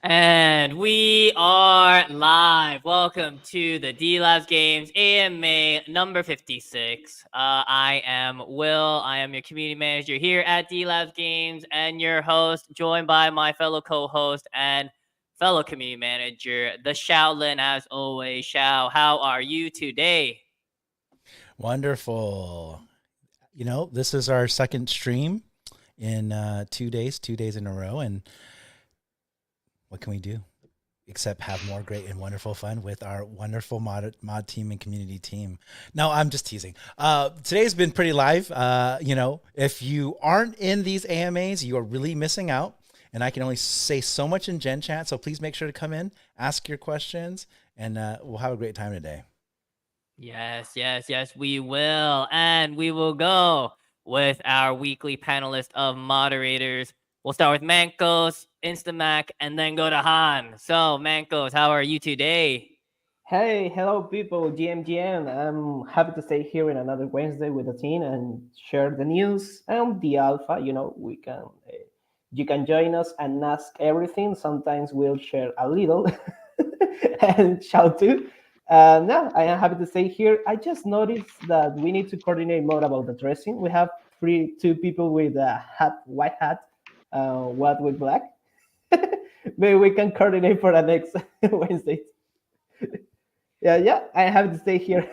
And we are live. Welcome to the Delabs Games AMA number 56. I am Will. I am your community manager here at Delabs Games and your host, joined by my fellow co-host and fellow community manager, theShaolin, as always. Shao, how are you today? Wonderful. This is our second stream in 2 days in a row. And what can we do except have more great and wonderful fun with our wonderful mod team and community team? No, I'm just teasing. Today's been pretty live. If you aren't in these AMAs, you are really missing out. And I can only say so much in Gen Chat. So please make sure to come in, ask your questions, and we'll have a great time today. Yes, we will. And we will go with our weekly panelist of moderators. We'll start with Mancos, Instamac, and then go to Han. So, Mancos, how are you today? Hey, hello people, GM. I'm happy to stay here in another Wednesday with the team and share the news and the alpha. You can join us and ask everything. Sometimes we'll share a little and shout too. No, I am happy to stay here. I just noticed that we need to coordinate more about the dressing. We have two people with a white hat, what with black. Maybe we can coordinate for the next Wednesday. Yeah, I have to stay here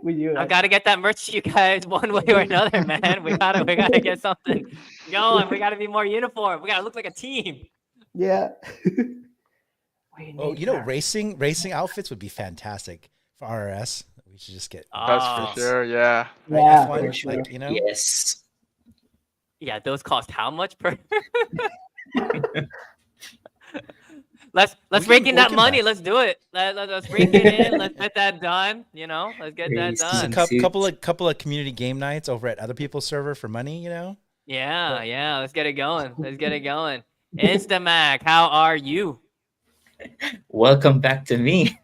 with you. I gotta get that merch to you guys one way or another, man. We gotta get something going. We gotta be more uniform. We gotta look like a team. Yeah. Oh, racing outfits would be fantastic for RRS. We should just get. That's for sure. Yeah. Right? Yeah, F1, for sure. like, Yes. Yeah, those cost how much per? Let's rake in that money. Let's do it. Let's rake it in. Let's get that done. Let's get that done. Just a couple of community game nights over at other people's server for money. Yeah. Let's get it going. Instamac, how are you? Welcome back to me.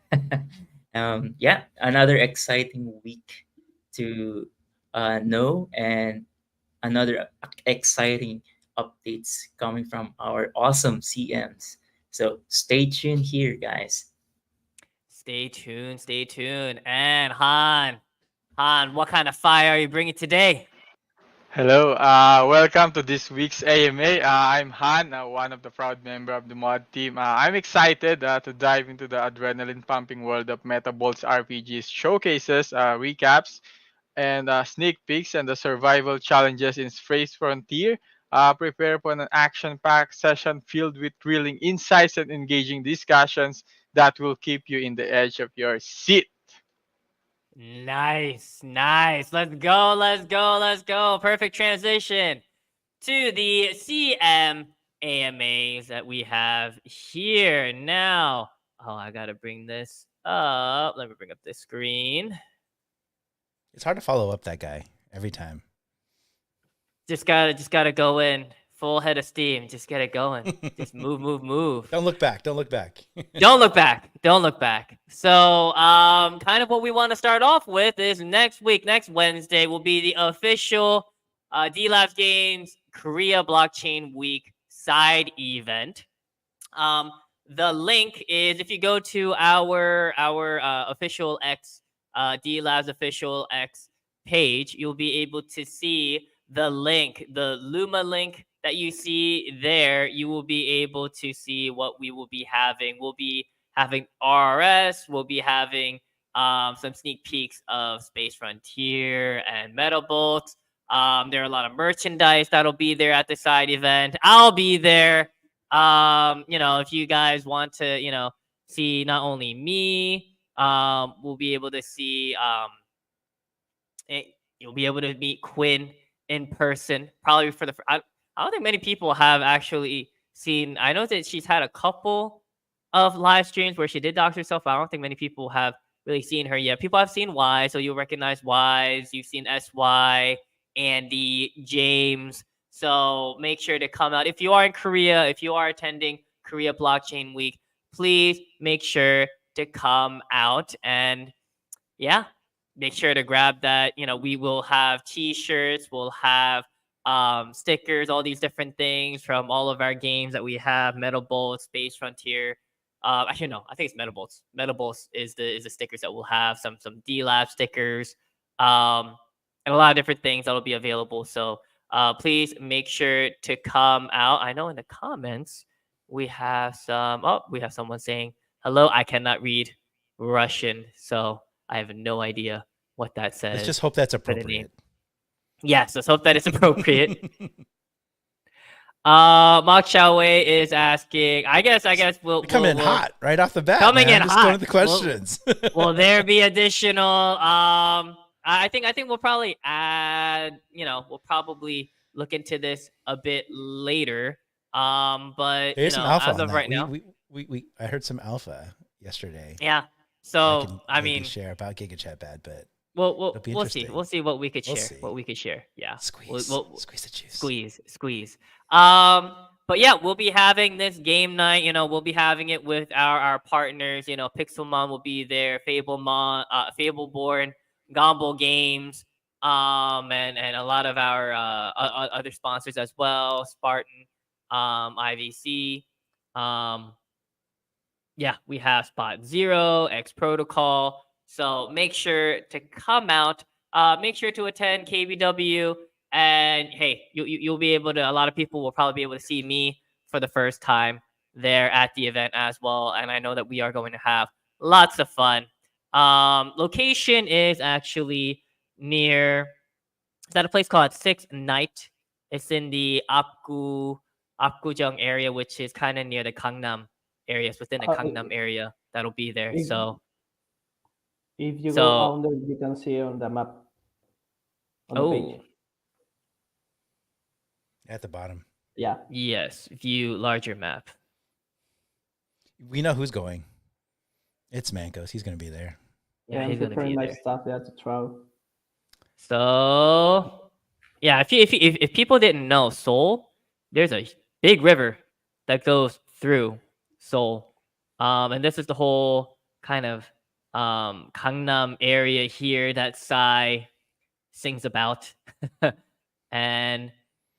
Another exciting week to know, and another exciting updates coming from our awesome CMs. So stay tuned here, guys. Stay tuned. And Han, what kind of fire are you bringing today? Hello. Welcome to this week's AMA. I'm Han, one of the proud member of the mod team. I'm excited to dive into the adrenaline-pumping world of Metabolts RPGs showcases, recaps, and sneak peeks and the survival challenges in Space Frontier. Prepare for an action-packed session filled with thrilling insights and engaging discussions that will keep you in the edge of your seat. Nice. Let's go. Perfect transition to the CM AMAs that we have here now. Oh, I gotta bring this up. Let me bring up this screen. It's hard to follow up that guy every time. Just gotta go in full head of steam. Just get it going. Just move. Don't look back. Don't look back. So, kind of what we want to start off with is next Wednesday, will be the official Delabs Games Korea Blockchain Week side event. The link is, if you go to our official X, Delabs official X page, you'll be able to see the link, the Luma link that you see there. You will be able to see what we will be having. We'll be having RRS. We'll be having some sneak peeks of Space Frontier and Metabolts. There are a lot of merchandise that'll be there at the side event. I'll be there. If you guys want to, see not only me, we'll be able to see. You'll be able to meet Quinn in person, probably for the. I don't think many people have actually seen. I know that she's had a couple of live streams where she did dox herself. I don't think many people have really seen her yet. People have seen Y, so you'll recognize Y's. You've seen SY, Andy, James. So make sure to come out. If you are in Korea, if you are attending Korea Blockchain Week, please make sure to come out. And yeah, make sure to grab that. We will have t-shirts. We'll have stickers, all these different things from all of our games that we have. Metabolts, Space Frontier. Actually, no, I think it's Metabolts. Metabolts is the stickers that we'll have. Some Delabs stickers, and a lot of different things that'll be available. So please make sure to come out. I know in the comments we have some. Oh, we have someone saying hello. I cannot read Russian, so I have no idea what that says. Let's just hope that's for the name. appropriate. Yes, let's hope that it's appropriate. Mark Xiaowei is asking. I guess we'll coming in hot right off the bat. Coming man. in Just hot. Going to the questions. Will there be additional? I think we'll probably add. We'll probably look into this a bit later. But There's some alpha as on of that. right now, I heard some alpha yesterday. Yeah. So I mean, share about GigaChat bad, but we'll see. We'll see what we could share. see. What we could share. Yeah. Squeeze the juice. Squeeze. But yeah, we'll be having this game night. We'll be having it with our partners. Pixelmon will be there, Fableborn, Gombo Games, and a lot of our other sponsors as well, Spartan, IVC. Yeah, we have Spot Zero, X Protocol. So make sure to come out. Make sure to attend KBW. And hey, you'll be able to. A lot of people will probably be able to see me for the first time there at the event as well. And I know that we are going to have lots of fun. Location is actually near. Is that a place called Six Night? It's in the Apgujeong area, which is kind of near the Gangnam areas, within the Gangnam area. That'll be there. If- So If you go under, you can see on the map. On the page. At the bottom. Yeah. Yes, view larger map. We know who's going. It's Mancos. He's going to be there. Yeah, I'm he's gonna preparing be my there. stuff there to throw. So yeah, if people didn't know, Seoul, there's a big river that goes through Seoul, and this is the whole kind of Gangnam area here that Psy sings about, and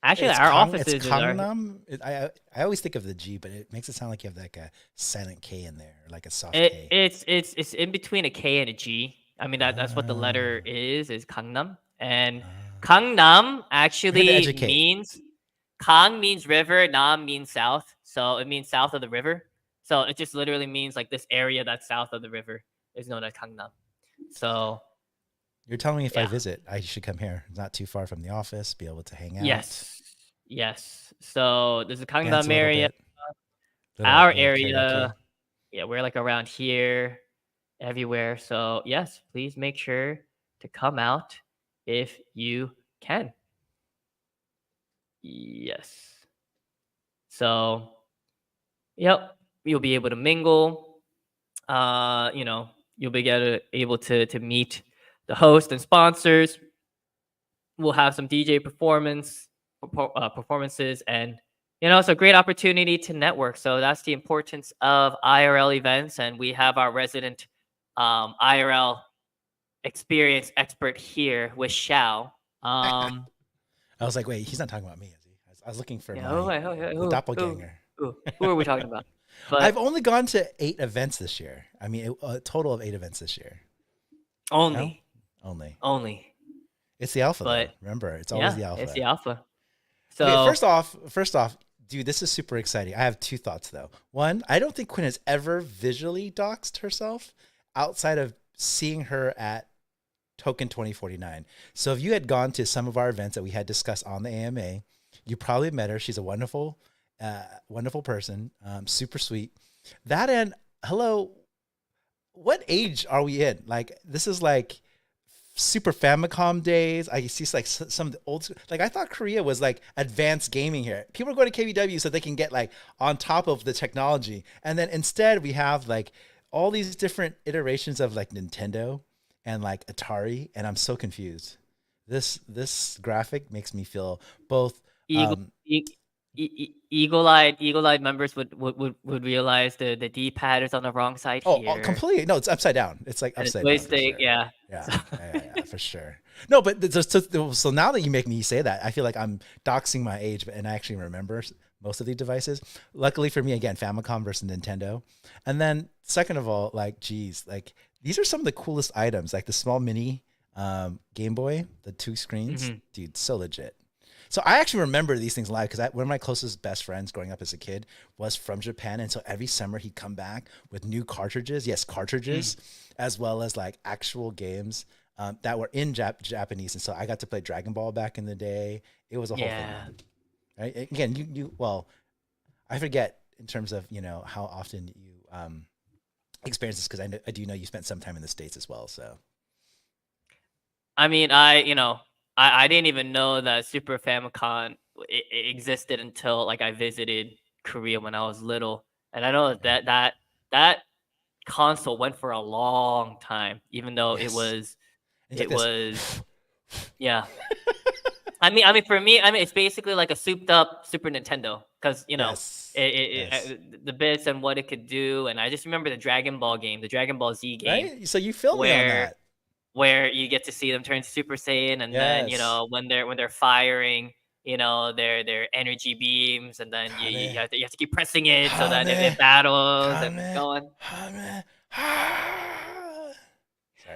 actually our offices It's are. Gangnam. I always think of the G, but it makes it sound like you have like a silent K in there, like a soft K. It's in between a K and a G. I mean that's what the letter is Gangnam, and Gangnam actually means Kang means river, Nam means south, so it means south of the river. So it just literally means like this area that's south of the river is known as Gangnam. So you're telling me if I visit, I should come here. It's not too far from the office, be able to hang out. Yes. So there's a Gangnam area. Our area, karaoke. Yeah, we're like around here, everywhere. So yes, please make sure to come out if you can. Yes. So, yep, you'll be able to mingle. You'll be able to meet the host and sponsors. We'll have some DJ performances, and it's a great opportunity to network. So that's the importance of IRL events, and we have our resident IRL experience expert here with Xiao. I was like, wait, he's not talking about me, is he? I was looking for the doppelganger. Who are we talking about? But I've only gone to 8 events this year. I mean, a total of 8 events this year. Only. It's the alpha. But though. Remember, it's always the alpha. It's the alpha. So okay, first off, dude, this is super exciting. I have 2 thoughts though. One, I don't think Quinn has ever visually doxed herself outside of seeing her at Token 2049. So if you had gone to some of our events that we had discussed on the AMA, you probably met her. She's a wonderful person, super sweet. That and hello, what age are we in? Like, this is like Super Famicom days. I see like some of the old, like I thought Korea was like advanced gaming here. People are going to KBW so they can get like on top of the technology. And then instead we have like all these different iterations of like Nintendo and like Atari. And I'm so confused. This graphic makes me feel both eagle-eyed members would realize the D-pad is on the wrong side here. Completely. No, it's upside down. It's like And the upside down for joystick, sure. yeah. Yeah, for sure. No, but so now that you make me say that, I feel like I'm doxing my age, and I actually remember most of these devices. Luckily for me, again, Famicom versus Nintendo. And then second of all, like, geez, like these are some of the coolest items, like the small mini Game Boy, the 2 screens, dude, so legit. So I actually remember these things live because one of my closest best friends growing up as a kid was from Japan. And so every summer he'd come back with new cartridges. Yes, cartridges, as well as like actual games that were in Japanese. And so I got to play Dragon Ball back in the day. It was a whole thing. Right? Again, well, I forget in terms of, how often you experience this because I do know you spent some time in the States as well. So. I mean, I didn't even know that Super Famicom existed until like I visited Korea when I was little, and I know that console went for a long time, even though it was yeah. I mean, for me, it's basically like a souped up Super Nintendo because the bits and what it could do, and I just remember the Dragon Ball game, the Dragon Ball Z game. Right. So you filmed me on that. Where you get to see them turn Super Saiyan, and then when they're firing, their energy beams, and then you have to keep pressing it so that it battles and going.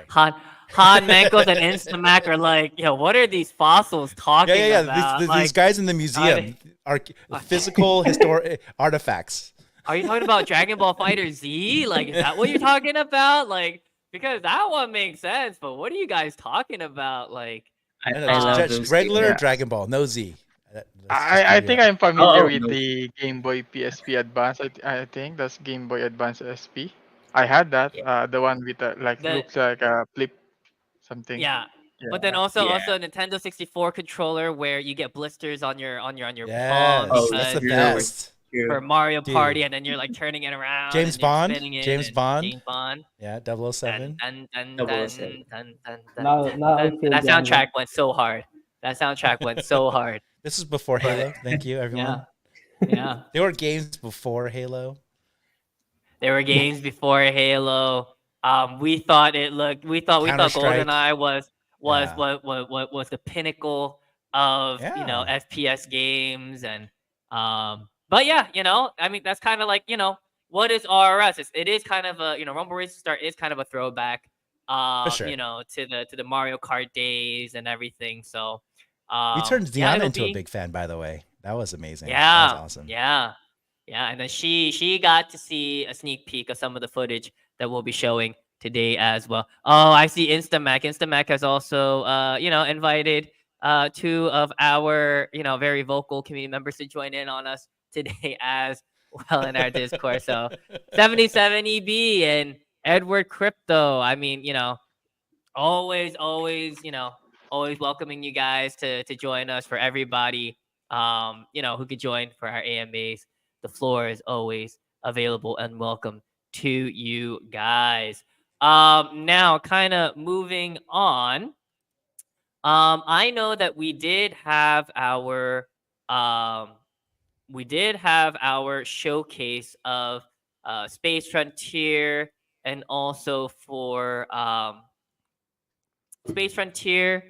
Han, Mancos, and Instamac are like, what are these fossils talking about? These guys in the museum are physical historic artifacts. Are you talking about Dragon Ball Fighter Z? Like, is that what you're talking about? Like. Because that one makes sense, but what are you guys talking about? Like, I love those regular Dragon Ball, no Z. I think I'm familiar with the Game Boy PSP Advance. I think that's Game Boy Advance SP. I had that. The one with looks like a flip something. Yeah. But then also Nintendo 64 controller where you get blisters on your palm. Oh, that's the best. For Mario Party, and then you're like turning it around. James Bond. James Bond. Yeah, 007. That soundtrack went so hard. This is before Halo. Thank you, everyone. Yeah. There were games before Halo. We thought GoldenEye was the pinnacle of FPS games, and but I mean, that's kind of like, what is RRS? It is kind of a, Rumble Race Start is kind of a throwback, to the Mario Kart days and everything. So, you turned Deanna into a big fan, by the way. That was amazing. Yeah, that was awesome. Yeah, and then she got to see a sneak peek of some of the footage that we'll be showing today as well. Oh, I see Instamac. Instamac has also, invited 2 of our, very vocal community members to join in on us today as well in our Discord. So 77 EB and Edward Crypto. I mean, always welcoming you guys to join us. For everybody, who could join for our AMAs. The floor is always available and welcome to you guys. Now kind of moving on. I know that we did have our showcase of Space Frontier, and also for Space Frontier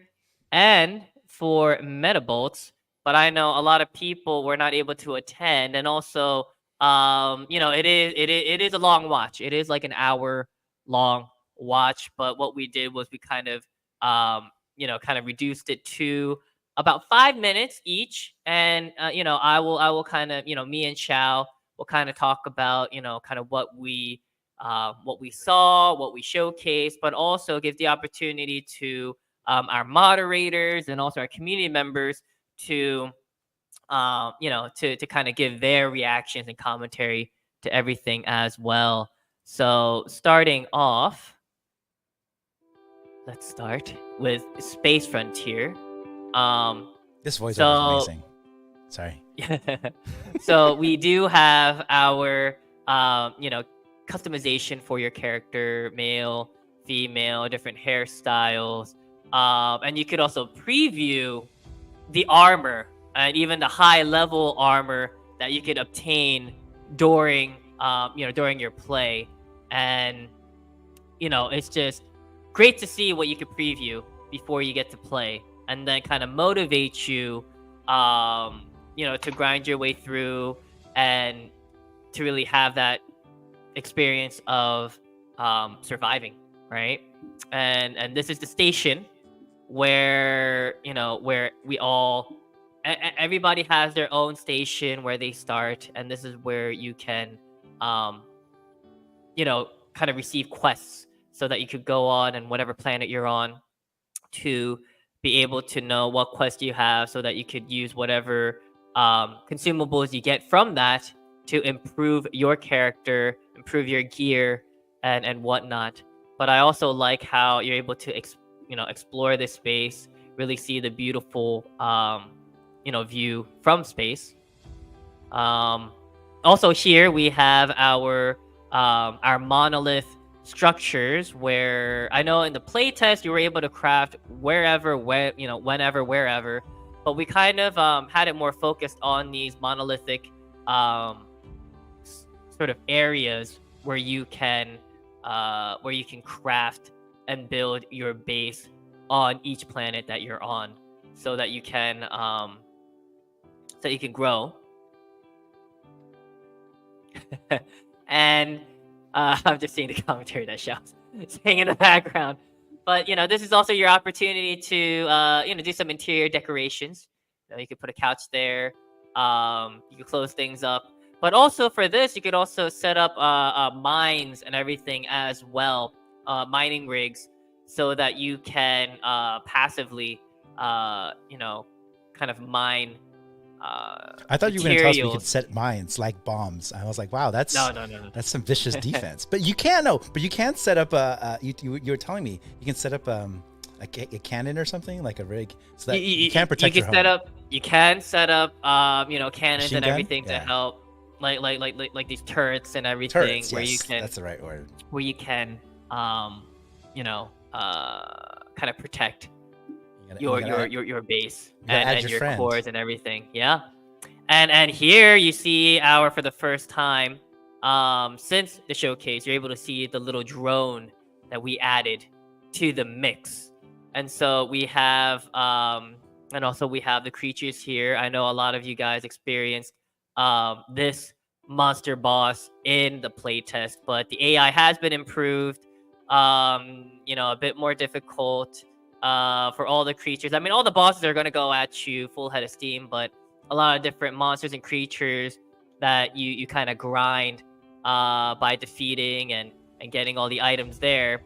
and for Metabolts, but I know a lot of people were not able to attend, and also it is a long watch. It is like an hour long watch, but what we did was we kind of kind of reduced it to about 5 minutes each, and I will kind of me and Xiao will kind of talk about kind of what we saw, what we showcased, but also give the opportunity to our moderators and also our community members to to kind of give their reactions and commentary to everything as well. So starting off, let's start with Space Frontier. This voice is amazing. Sorry. So we do have our customization for your character, male, female, different hairstyles, and you could also preview the armor and even the high level armor that you could obtain during during your play. And it's just great to see what you could preview before you get to play, and then kind of motivate you to grind your way through and to really have that experience of surviving, right? And this is the station where where we all everybody has their own station where they start, and this is where you can kind of receive quests so that you could go on and whatever planet you're on to be able to know what quest you have, so that you could use whatever consumables you get from that to improve your character, improve your gear, and whatnot. But I also like how you're able to explore this space, really see the beautiful view from space. Also here we have our monolith structures, where I know in the playtest you were able to craft wherever, whenever, wherever, but we kind of had it more focused on these monolithic sort of areas where you can craft and build your base on each planet that you're on, so that you can grow. And I'm just seeing the commentary that shouts saying in the background. But this is also your opportunity to do some interior decorations. You could put a couch there. You could close things up. But also for this, you could also set up mines and everything as well, mining rigs, so that you can passively, kind of mine. I thought you were going to tell us we could set mines like bombs. I was like, wow, that's no. That's some vicious defense. But you can set up you were telling me you can set up a cannon or something, like a rig, so that you can protect your home. You can set up cannons Machine and gun? everything to Yeah. help, like these turrets and everything, Turrets, where yes, you can that's the right word. where you can kind of protect your base and your cores and everything. Yeah. And here you see for the first time since the showcase, you're able to see the little drone that we added to the mix. And so we have and also we have the creatures here. I know a lot of you guys experienced this monster boss in the playtest, but the AI has been improved. A bit more difficult for all the creatures. I mean, all the bosses are going to go at you full head of steam, but a lot of different monsters and creatures that you kind of grind by defeating and getting all the items there.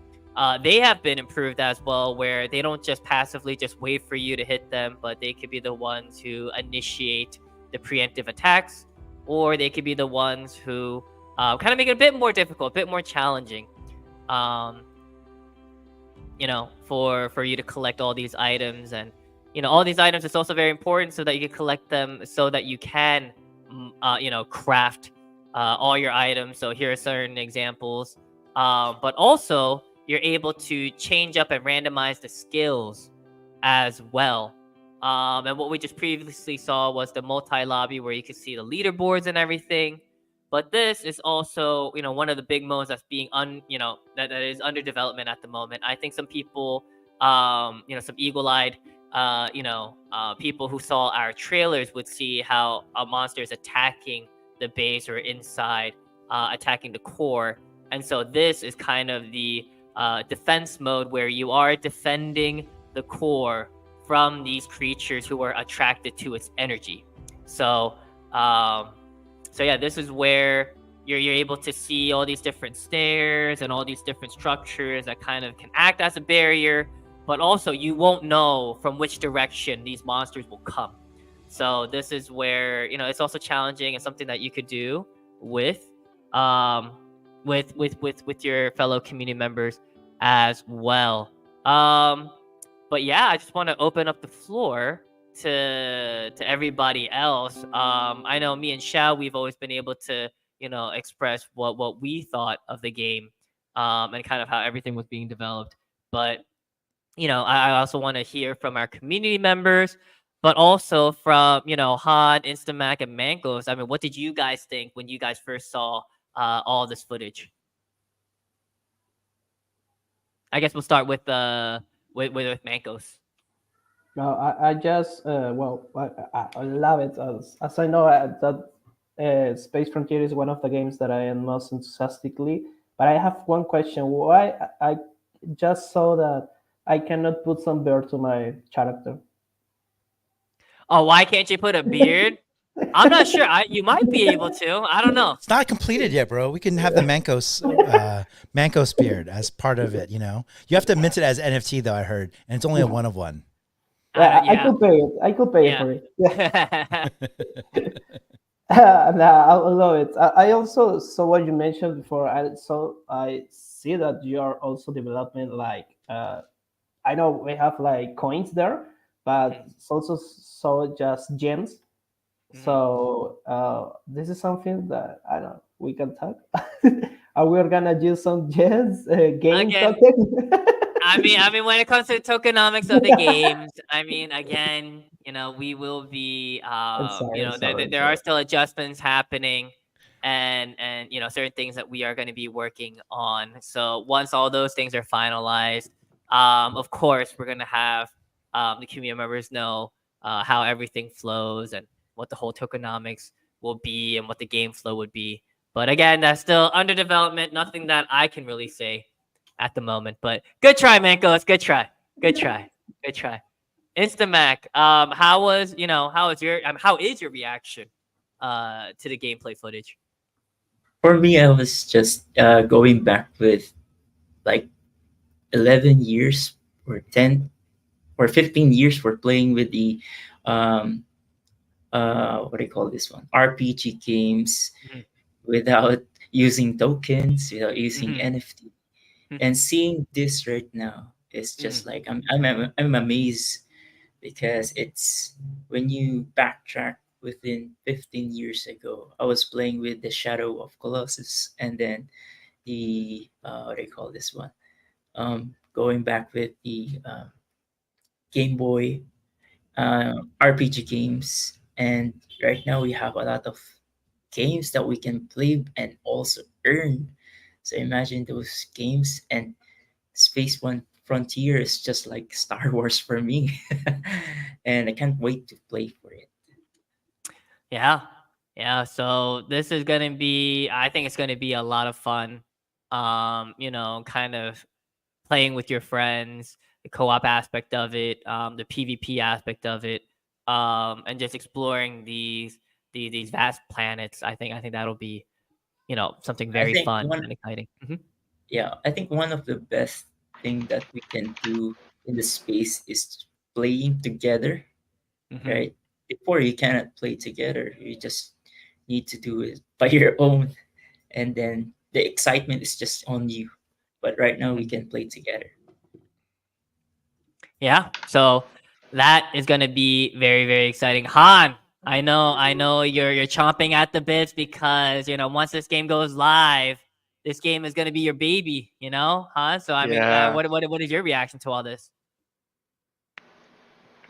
They have been improved as well, where they don't just passively just wait for you to hit them, but they could be the ones who initiate the preemptive attacks, or they could be the ones who kind of make it a bit more difficult, a bit more challenging. For you to collect all these items. And all these items, it's also very important so that you can collect them, so that you can craft all your items. So here are certain examples, but also you're able to change up and randomize the skills as well. And what we just previously saw was the multi-lobby, where you could see the leaderboards and everything. But this is also, one of the big modes that's being that is under development at the moment. I think some people, some eagle-eyed, people who saw our trailers would see how a monster is attacking the base or inside, attacking the core. And so this is kind of the defense mode, where you are defending the core from these creatures who are attracted to its energy. So yeah, this is where you're able to see all these different stairs and all these different structures that kind of can act as a barrier, but also you won't know from which direction these monsters will come. So this is where, it's also challenging and something that you could do with your fellow community members as well. But yeah, I just want to open up the floor to everybody else. I know me and Shao, we've always been able to express what we thought of the game, and kind of how everything was being developed. But I also want to hear from our community members. but also from Han, Instamac, and Mancos. I mean, what did you guys think when you guys first saw all this footage? I guess we'll start with with Mancos. No, I just well, I love it as I know that Space Frontier is one of the games that I am most enthusiastically. But I have one question: why I just saw that I cannot put some beard to my character? Oh, why can't you put a beard? I'm not sure. You might be able to. I don't know. It's not completed yet, bro. We can have the Mancos beard as part of it. You have to mint it as NFT though. I heard, and it's only a one of one. Yeah, I Yeah. could pay it. I could pay Yeah. for it. Yeah. Nah, I love it. I also saw what you mentioned before. I see that you are also developing like I know we have like coins there, but it's also so just gems. So this is something that I don't know, we can talk. Are we gonna use some gems game Again, token? I mean, when it comes to the tokenomics of the games, I mean, again, we will be, I'm sorry, I'm sorry, I'm there are sorry. still adjustments happening, and certain things that we are going to be working on. So once all those things are finalized, of course, we're going to have the community members know how everything flows and what the whole tokenomics will be and what the game flow would be. But again, that's still under development. Nothing that I can really say at the moment. But good try, Mancos. Good try. Good try. Good try. Instamac. How is your reaction to the gameplay footage? For me, I was just going back with like 11 years or 10 or 15 years for playing with the um what do you call this one, RPG games, Mhm. without using tokens, without using Mhm. NFT. Mhm. And seeing this right now is Mhm. just like I'm amazed, because it's when you backtrack within 15 years ago, I was playing with the Shadow of Colossus, and then the what do you call this one, going back with the Game Boy RPG games, and right now we have a lot of games that we can play and also earn. So imagine those games, and Space One Frontier is just like Star Wars for me, and I can't wait to play for it. Yeah. Yeah. So this is gonna be. I think it's gonna be a lot of fun. Kind of playing with your friends, the co-op aspect of it, the PvP aspect of it, and just exploring these vast planets. I think that'll be something I very think fun one, and exciting. yeah, I think one of the best thing that we can do in the space is playing together, Hmm. right? Before, you cannot play together; you just need to do it by your own, and then the excitement is just on you. But right now we Hmm. can play together. Yeah. So that is going to be very, very exciting. Han, I know you're chomping at the bits because once this game goes live, this game is going to be your baby. Huh? So I mean, Yeah. what is your reaction to all this?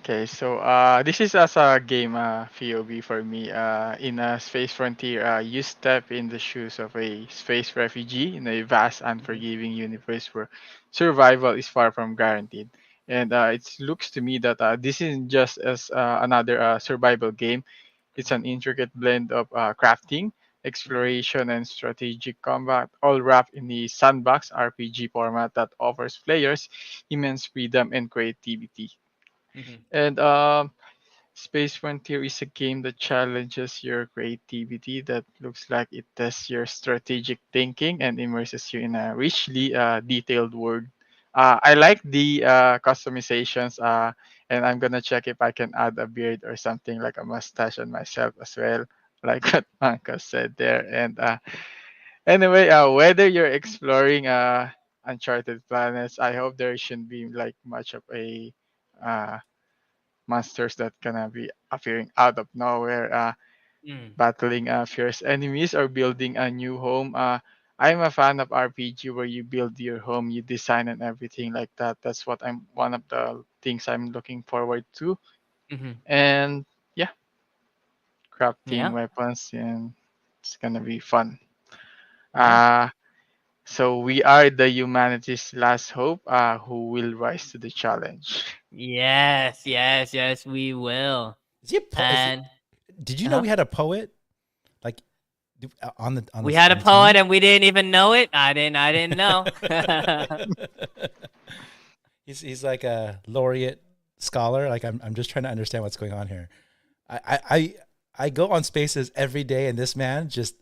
Okay, so this is as a game POV for me. In a Space Frontier, you step in the shoes of a space refugee in a vast, unforgiving universe where survival is far from guaranteed. And it looks to me that this isn't just as another survival game. It's an intricate blend of crafting, exploration, and strategic combat, all wrapped in the sandbox RPG format that offers players immense freedom and creativity. Hmm. And Space Frontier is a game that challenges your creativity, that looks like it tests your strategic thinking and immerses you in a richly detailed world. I like the customizations, and I'm gonna check if I can add a beard or something like a mustache on myself as well, like what Manka said there. And anyway, whether you're exploring uncharted planets, I hope there shouldn't be like much of a uh, monsters that gonna be appearing out of nowhere, Mm. battling fierce enemies or building a new home. I'm a fan of RPG where you build your home, you design and everything like that. That's what I'm one of the things I'm looking forward to. and yeah, crafting Yeah. weapons, and it's gonna be fun. Yeah. Uh, so we are the humanity's last hope, who will rise to the challenge. Yes, yes, yes, we will. Is he a And did you know uh-huh. we had a poet like on the We had a team? poet and we didn't even know it. I didn't know. He's like a laureate scholar. Like I'm just trying to understand what's going on here. I go on spaces every day, and this man just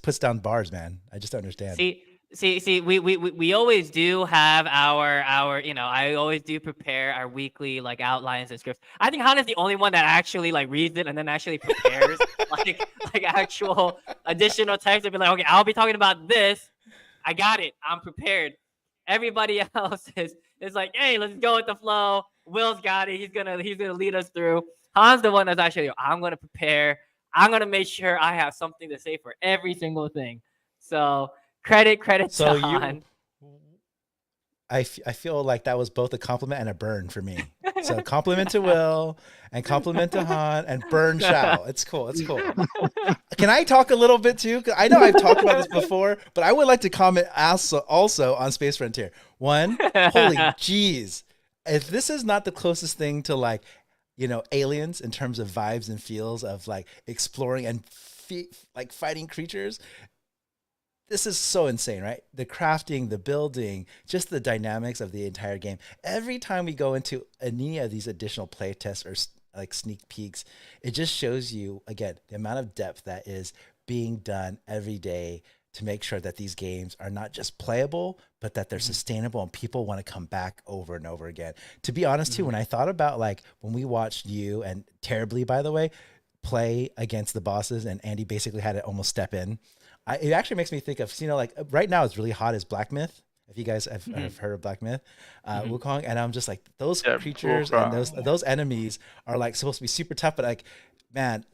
puts down bars, man. I just don't understand. See, we always do have our, I always do prepare our weekly like outlines and scripts. I think Han is the only one that actually like reads it and then actually prepares like actual additional text and be like, okay, I'll be talking about this. I got it. I'm prepared. Everybody else is like, hey, let's go with the flow. Will's got it. He's gonna lead us through. Han's the one that's actually, I'm gonna prepare. I'm gonna make sure I have something to say for every single thing. So credit So to Han. I feel like that was both a compliment and a burn for me. So compliment to Will and compliment to Han and burn Shao. It's cool. It's cool. Can I talk a little bit too? 'Cause I know I've talked about this before, but I would like to comment also on Space Frontier. One, holy jeez. If this is not the closest thing to like, aliens in terms of vibes and feels of like exploring and like fighting creatures, this is so insane, right? The crafting, the building, just the dynamics of the entire game. Every time we go into any of these additional play tests or like sneak peeks, it just shows you, again, the amount of depth that is being done every day to make sure that these games are not just playable, but that they're sustainable and people want to come back over and over again. To be honest, too, when I thought about like when we watched you and terribly, by the way, play against the bosses and Andy basically had to almost step in. It actually makes me think of, like right now it's really hot is Black Myth. If you guys have heard of Black Myth, Wukong, and I'm just like those Yeah, creatures Wukong. and those enemies are like supposed to be super tough, but like, man,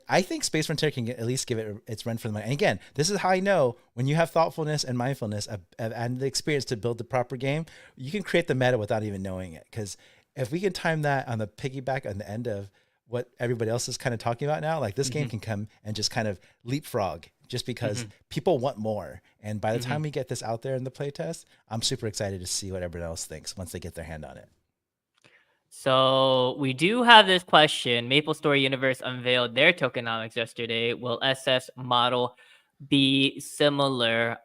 I think Space Frontier can at least give it its run for the money. And again, this is how I know when you have thoughtfulness and mindfulness and the experience to build the proper game, you can create the meta without even knowing it. Because if we can time that on the piggyback on the end of what everybody else is kind of talking about now, like this game can come and just kind of leapfrog just because people want more. And by the time we get this out there in the playtest, I'm super excited to see what everyone else thinks once they get their hand on it. So we do have this question. Maple Story Universe unveiled their tokenomics yesterday. Will SS model be similar?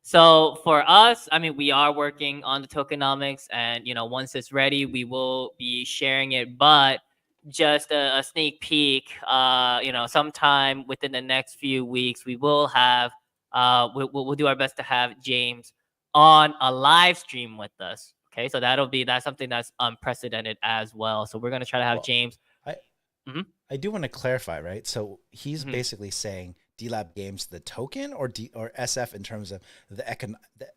So for us, I mean, we are working on the tokenomics, and once it's ready, we will be sharing it. But just a sneak peek, sometime within the next few weeks, we will have, we'll do our best to have James on a live stream with us. Okay, so that's something that's unprecedented as well. So we're gonna try to have James. I do want to clarify, right? So he's basically saying DLab Games the token or SF in terms of the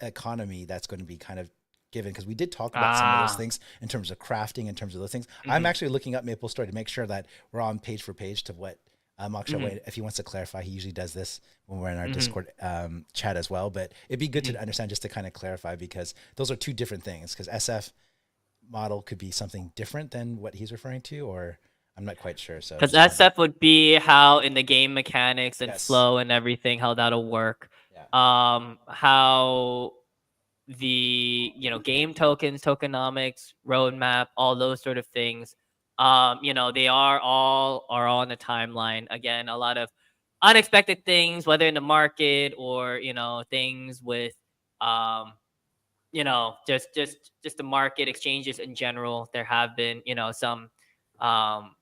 economy that's going to be kind of given, because we did talk about some of those things in terms of crafting, in terms of those things. I'm actually looking up Maple Story to make sure that we're on page for page to what Akshay, if he wants to clarify, he usually does this when we're in our Discord chat as well. But it'd be good to understand, just to kind of clarify, because those are two different things. Because SF model could be something different than what he's referring to, or I'm not quite sure. So because SF would be how in the game mechanics and flow and everything, how that'll work. How the game tokens, tokenomics, roadmap, all those sort of things. They are all on the timeline. Again, a lot of unexpected things, whether in the market or things with just the market exchanges in general. There have been some some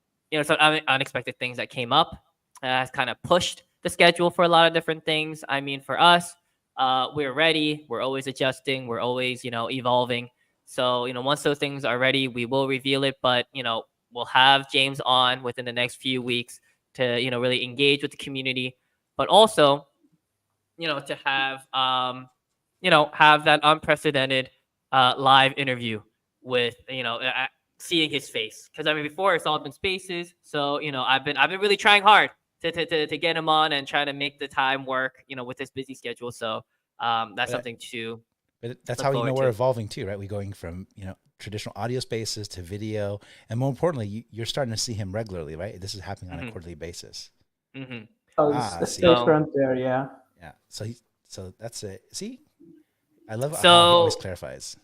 unexpected things that came up, has kind of pushed the schedule for a lot of different things. I mean, for us, we're ready. We're always adjusting. We're always evolving. So once those things are ready, we will reveal it. But we'll have James on within the next few weeks to really engage with the community, but also to have have that unprecedented live interview with seeing his face. Because I mean, before it's all been spaces. So I've been really trying hard to get him on and try to make the time work with this busy schedule. So that's something to But that's Look how, you know, forward we're to it. evolving too, right? We're going from, you know, traditional audio spaces to video. And more importantly, you're starting to see him regularly, right? This is happening on a quarterly basis. Mm-hmm. Oh, Ah, it's see. Space So- Frontier, yeah. Yeah. So that's it. See, I love how he So- always clarifies.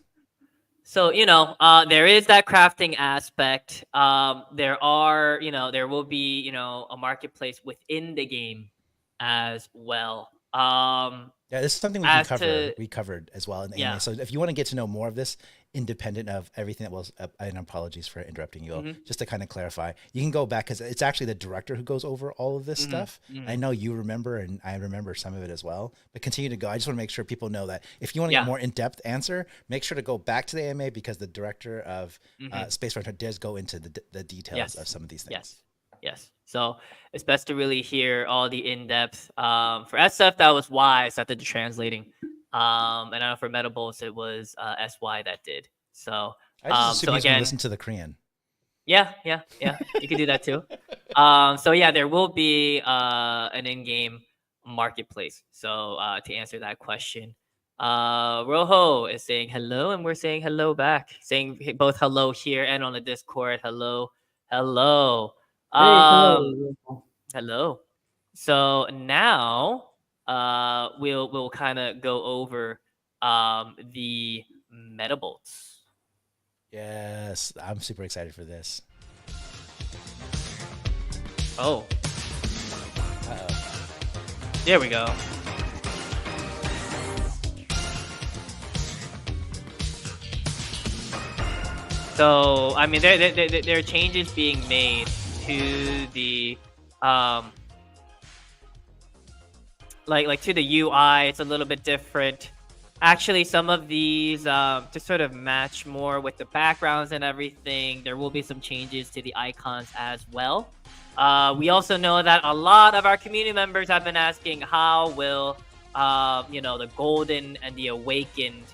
So, you know, there is that crafting aspect. There are, you know, there will be, you know, a marketplace within the game as well. Yeah, this is something we can As cover. to- We covered as well in the Yeah. AMA. So if you want to get to know more of this, independent of everything that was, and apologies for interrupting you, Mhm. just to kind of clarify, you can go back because it's actually the director who goes over all of this Mhm, stuff. mhm. I know you remember, and I remember some of it as well. But continue to go. I just want to make sure people know that if you want to Yeah. get more in-depth answer, make sure to go back to the AMA because the director of Mhm. Space Frontier does go into the details Yes. of some of these things. Yes. So it's best to really hear all the in-depth. For SF, that was Y that did the translating. And I know for Metabolts, it was SY that did. So I just assume so he's going to again, listen to the Korean. yeah. You can do that too. So yeah, there will be an in-game marketplace. So to answer that question, Rojo is saying hello, and we're saying hello back. Saying both hello here and on the Discord. Hello. Hey, hello. Hello. So now we'll kind of go over the Metabolts. Yes, I'm super excited for this. Oh, Uh-oh. there we go. So I mean, there are changes being made to the like to the UI. It's a little bit different. Actually, some of these to sort of match more with the backgrounds and everything. There will be some changes to the icons as well. We also know that a lot of our community members have been asking how will you know, the golden and the awakened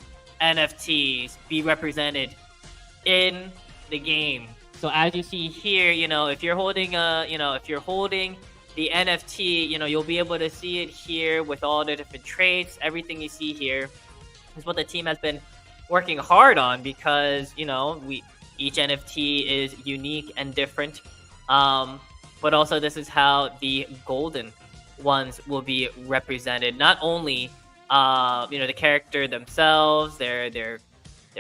NFTs be represented in the game. So as you see here, you know, if you're holding the NFT, you know, you'll be able to see it here with all the different traits. Everything you see here is what the team has been working hard on because, you know, each NFT is unique and different. But also this is how the golden ones will be represented. Not only you know, the character themselves, their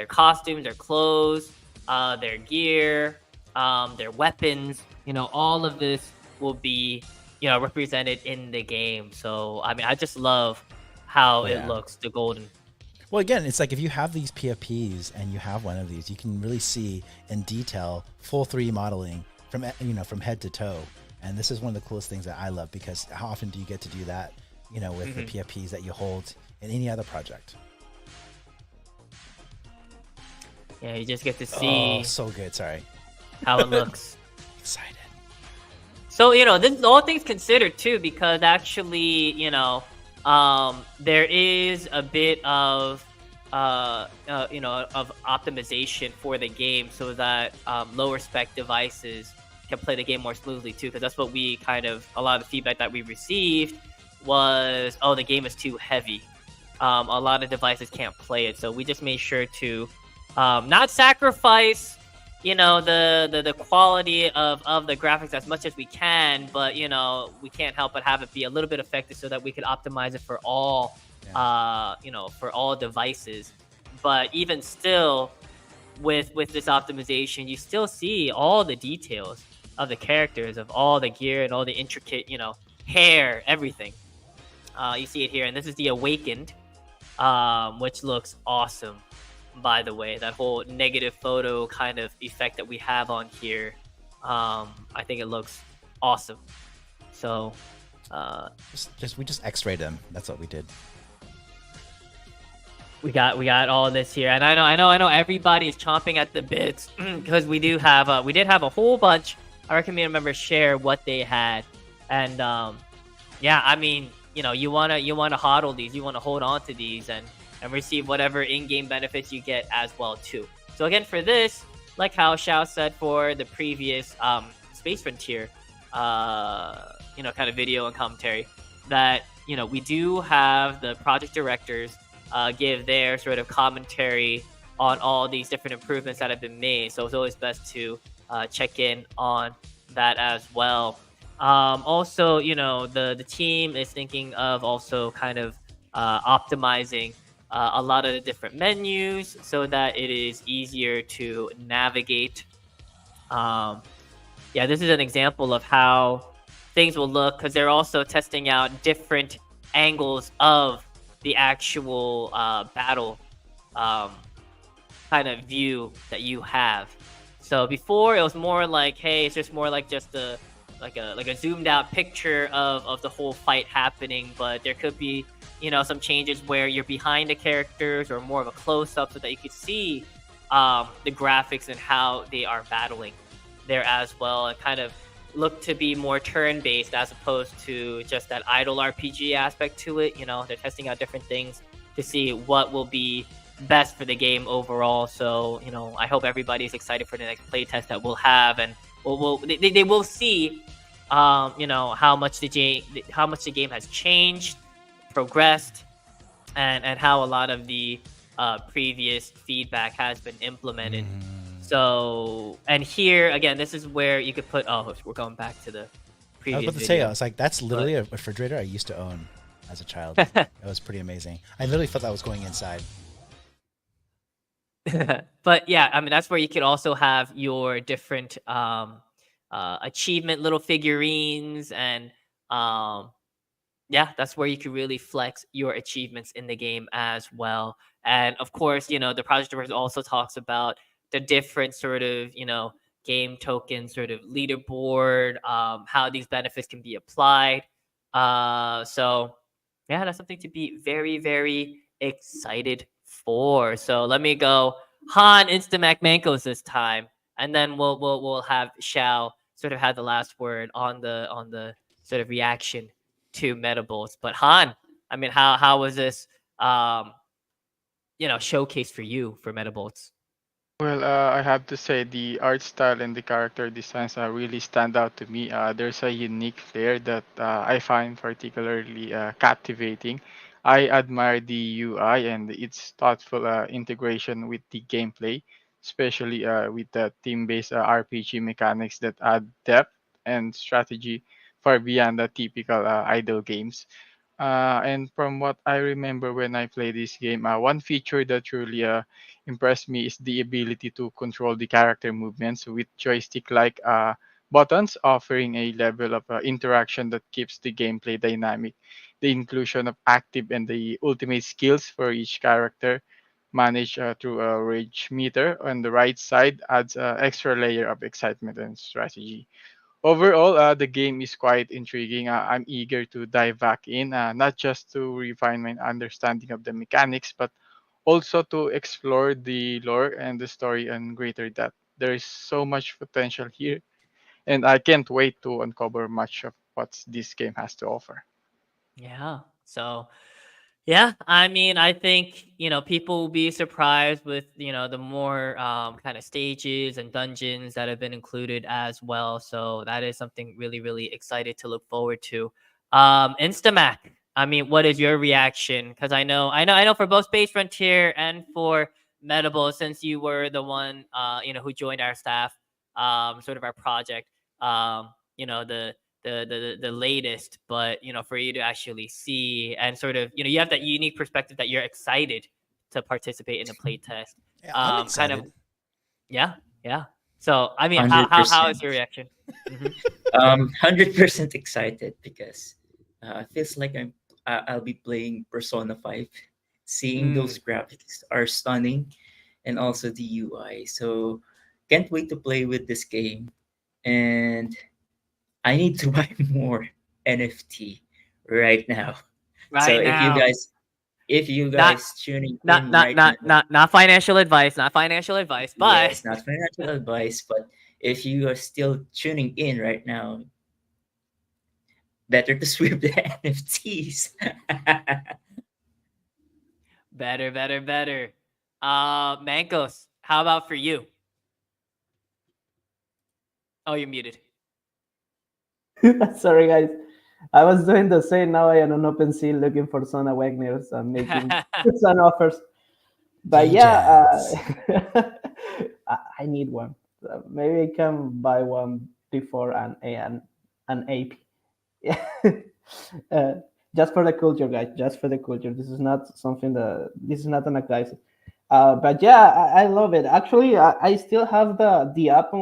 costumes, their clothes, their gear, their weapons, you know, all of this will be, you know, represented in the game. So I mean, I just love how it looks, the golden. Well, again, it's like if you have these PFPs and you have one of these, you can really see in detail full 3D modeling from, you know, from head to toe. And this is one of the coolest things that I love because how often do you get to do that, you know, with the PFPs that you hold in any other project? Yeah, you just get to see so good. Sorry. how it looks. Excited. So, you know, this is all things considered too, because actually, you know, there is a bit of, you know, of optimization for the game so that lower spec devices can play the game more smoothly too. Because that's what we kind of, a lot of the feedback that we received was, oh, the game is too heavy. A lot of devices can't play it. So we just made sure to not sacrifice, you know, the quality of the graphics as much as we can, but, you know, we can't help but have it be a little bit effective so that we could optimize it for all, you know, for all devices. But even still, with this optimization, you still see all the details of the characters, of all the gear and all the intricate, you know, hair, everything. You see it here, and this is the Awakened, which looks awesome. By the way, that whole negative photo kind of effect that we have on here, I think it looks awesome. So, we just X-rayed them. That's what we did. we got all this here, and I know everybody is chomping at the bits because we did have a whole bunch of our community members share what they had, and yeah, I mean, you know, you wanna hodl these, you wanna hold on to these, and receive whatever in-game benefits you get as well too. So again, for this, like how Shao said for the previous Space Frontier, you know, kind of video and commentary, that, you know, we do have the project directors give their sort of commentary on all these different improvements that have been made. So it's always best to check in on that as well. Also, the team is thinking of also kind of optimizing a lot of the different menus so that it is easier to navigate. Yeah, this is an example of how things will look because they're also testing out different angles of the actual battle um, kind of view that you have. So before it was more like, hey, it's just more like just a zoomed out picture of the whole fight happening, but there could be some changes where you're behind the characters or more of a close up so that you could see the graphics and how they are battling there as well, and kind of look to be more turn based as opposed to just that idle RPG aspect to it. They're testing out different things to see what will be best for the game overall. So I hope everybody's excited for the next playtest that we'll have, and they will see how much the game has changed, progressed, and how a lot of the previous feedback has been implemented. So, and here again, this is where you could put. Oh, we're going back to the previous. I was about to say, I was like, that's literally a refrigerator I used to own as a child. It was pretty amazing. I literally felt I was going inside. But yeah, I mean, that's where you could also have your different achievement little figurines, and yeah, that's where you can really flex your achievements in the game as well. And of course, the project director also talks about the different sort of game token sort of leaderboard, how these benefits can be applied. So yeah, that's something to be very, very excited for. So let me go Han, Instamac, Mancos this time, and then we'll have Shao sort of have the last word on the sort of reaction to Metabolts. But Han, I mean, how was this showcase for you for Metabolts? Well, I have to say the art style and the character designs really stand out to me. There's a unique flair that I find particularly captivating. I admire the UI and its thoughtful integration with the gameplay, especially with the team-based RPG mechanics that add depth and strategy far beyond the typical idle games. And from what I remember when I play this game, one feature that truly impressed me is the ability to control the character movements with joystick-like buttons, offering a level of interaction that keeps the gameplay dynamic. The inclusion of active and the ultimate skills for each character, managed through a rage meter on the right side, adds an extra layer of excitement and strategy. Overall, the game is quite intriguing. I'm eager to dive back in, not just to refine my understanding of the mechanics, but also to explore the lore and the story in greater depth. There is so much potential here, and I can't wait to uncover much of what this game has to offer. Yeah. So, yeah, I mean, I think, people will be surprised with, the more kind of stages and dungeons that have been included as well. So that is something really, really excited to look forward to. Instamac, I mean, what is your reaction? Because I know for both Space Frontier and for Metable, since you were the one, who joined our staff, sort of our project, the latest, but for you to actually see and sort of you have that unique perspective that you're excited to participate in the playtest. Yeah, I'm Kind excited. of, yeah. So I mean, Hundred how is percent. your reaction? Mhm. 100% excited because it feels like I'll be playing Persona 5. Seeing those Mm. graphics are stunning, and also the UI. So can't wait to play with this game. And I need to buy more NFT right now. So Right now, if you not guys tuning not in not right not now, not not financial advice, not financial advice, but yes, not financial advice, but if you are still tuning in right now, better to sweep the NFTs. better. Mancos, how about for you? Oh, you're muted. Sorry, guys. I was doing the same. Now I am on OpenSea looking for some awakeners and making some offers. But yeah, I need one. Maybe I can buy one before an AP. Yeah. uh, just for the culture, guys. Just for the culture. This is not something that this is not an advice. But yeah, I love it. Actually, I still have the app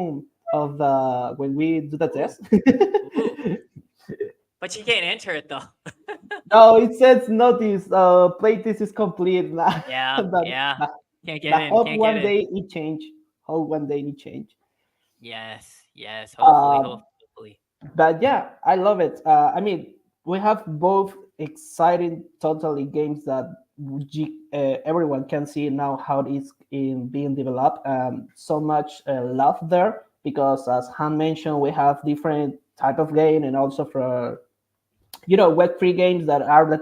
of the when we do the test. But you can't enter it though. No, it says notice. Playtest is complete. Yeah, But- yeah. but- Can't get but in. hope Can't one get in. day it change. Hope one day it change. Yes. Hopefully, hopefully. But yeah, I love it. I mean, we have both exciting, totally games that everyone can see now how it is in being developed. So much love there because, as Han mentioned, we have different type of game, and also for web-free games that are the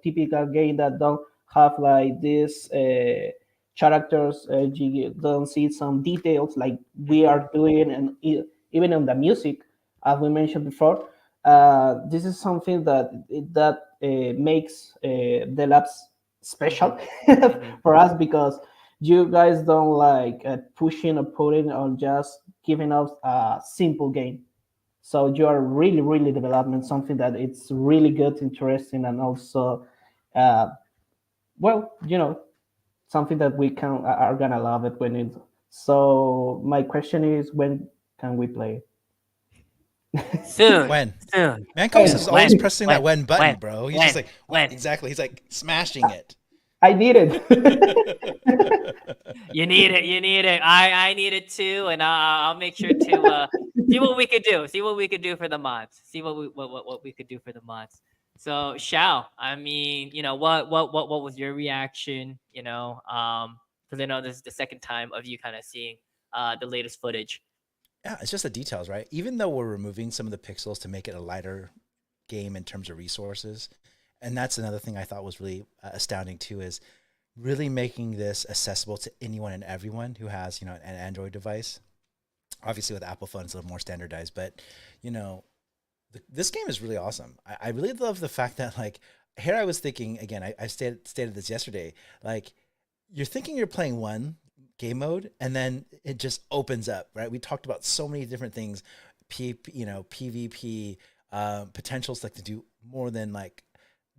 typical game that don't have like this characters. You don't see some details like we are doing, and even on the music, as we mentioned before. This is something that makes Delabs special for us, because you guys don't like pushing or putting or just giving us a simple game. So you are really, really developing something that it's really good, interesting, and also, uh, well, something that we are gonna love it when it. So my question is, when can we play? Soon. When? Soon. Mancos is always When? pressing When? that when button, When? bro. He's When? just like, When? exactly. He's like smashing it. I need it. You need it. You need it. I need it too, and I'll make sure to see what we could do. See what we could do for the mods. See what we could do for the mods. So Shao, I mean, what was your reaction? Because I know this is the second time of you kind of seeing the latest footage. Yeah, it's just the details, right? Even though we're removing some of the pixels to make it a lighter game in terms of resources, and that's another thing I thought was really astounding too, is really making this accessible to anyone and everyone who has, an Android device. Obviously, with Apple phones, a little more standardized, but this game is really awesome. I really love the fact that, like, here I was thinking again. I stated this yesterday. Like, you're thinking you're playing one game mode, and then it just opens up, right? We talked about so many different things, PvP potentials, like to do more than like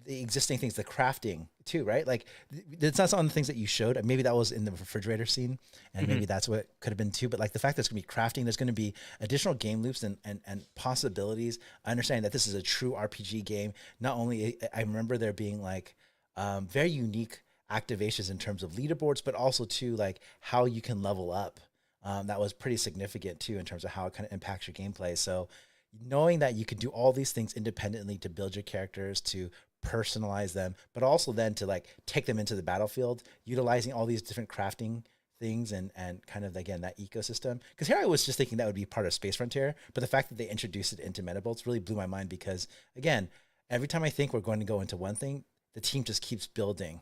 the existing things, the crafting too, right? Like it's not some of the things that you showed. Maybe that was in the refrigerator scene, and maybe that's what could have been too. But like the fact that there's going to be crafting, there's going to be additional game loops and possibilities. I understand that this is a true RPG game. Not only, I remember there being like very unique activations in terms of leaderboards, but also too like how you can level up. That was pretty significant too in terms of how it kind of impacts your gameplay. So knowing that you can do all these things independently to build your characters, to personalize them, but also then to like take them into the battlefield, utilizing all these different crafting things and kind of, again, that ecosystem. Because here I was just thinking that would be part of Space Frontier, but the fact that they introduced it into Metabolts really blew my mind, because again, every time I think we're going to go into one thing, the team just keeps building.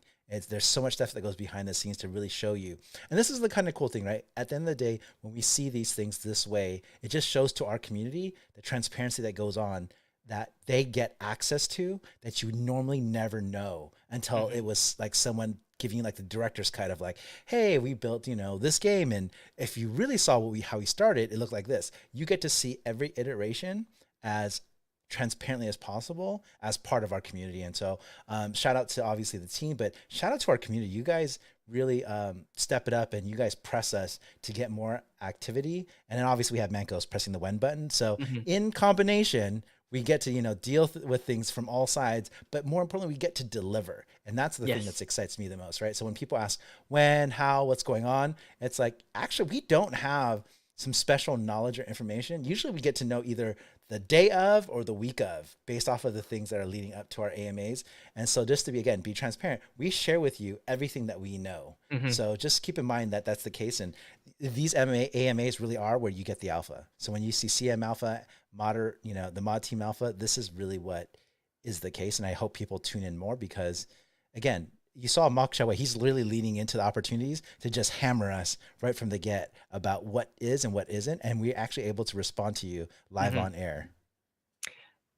There's so much stuff that goes behind the scenes to really show you. And this is the kind of cool thing, right? At the end of the day, when we see these things this way, it just shows to our community the transparency that goes on, that they get access to, that you would normally never know until it was like someone giving you like the director's cut of like, hey, we built, this game. And if you really saw how we started, it looked like this. You get to see every iteration as transparently as possible as part of our community. And so shout out to obviously the team, but shout out to our community. You guys really step it up, and you guys press us to get more activity. And then obviously we have Mancos pressing the when button. So in combination, we get to, deal with things from all sides, but more importantly, we get to deliver. And that's the thing that excites me the most, right? So when people ask when, how, what's going on, it's like, actually, we don't have some special knowledge or information. Usually we get to know either the day of or the week of, based off of the things that are leading up to our AMAs. And so just to be transparent, we share with you everything that we know. So just keep in mind that that's the case. And these AMAs really are where you get the alpha. So when you see CM Alpha, the mod team alpha, this is really what is the case. And I hope people tune in more, because again, you saw Mock Shawe, he's literally leaning into the opportunities to just hammer us right from the get about what is and what isn't. And we're actually able to respond to you live on air.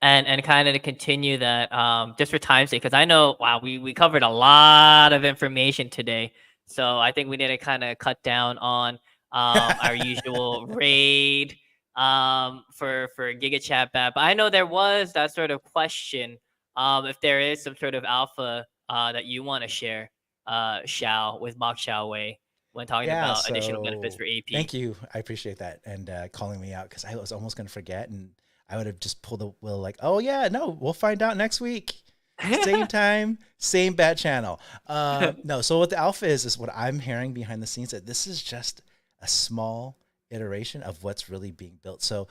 and kind of to continue that just for time's sake, because I know, wow, we covered a lot of information today, so I think we need to kind of cut down on our usual raid for Giga Chat Bat. But I know there was that sort of question, if there is some sort of alpha that you want to share, Xiao, with Mock Xiao Wei, when talking Yeah, about additional benefits so for AP. thank you. I appreciate that and calling me out because I was almost going to forget and I would have just pulled the will like, oh yeah, no, we'll find out next week. Same time, same bat channel. No, so what the alpha is what I'm hearing behind the scenes, that this is just a small iteration of what's really being built. So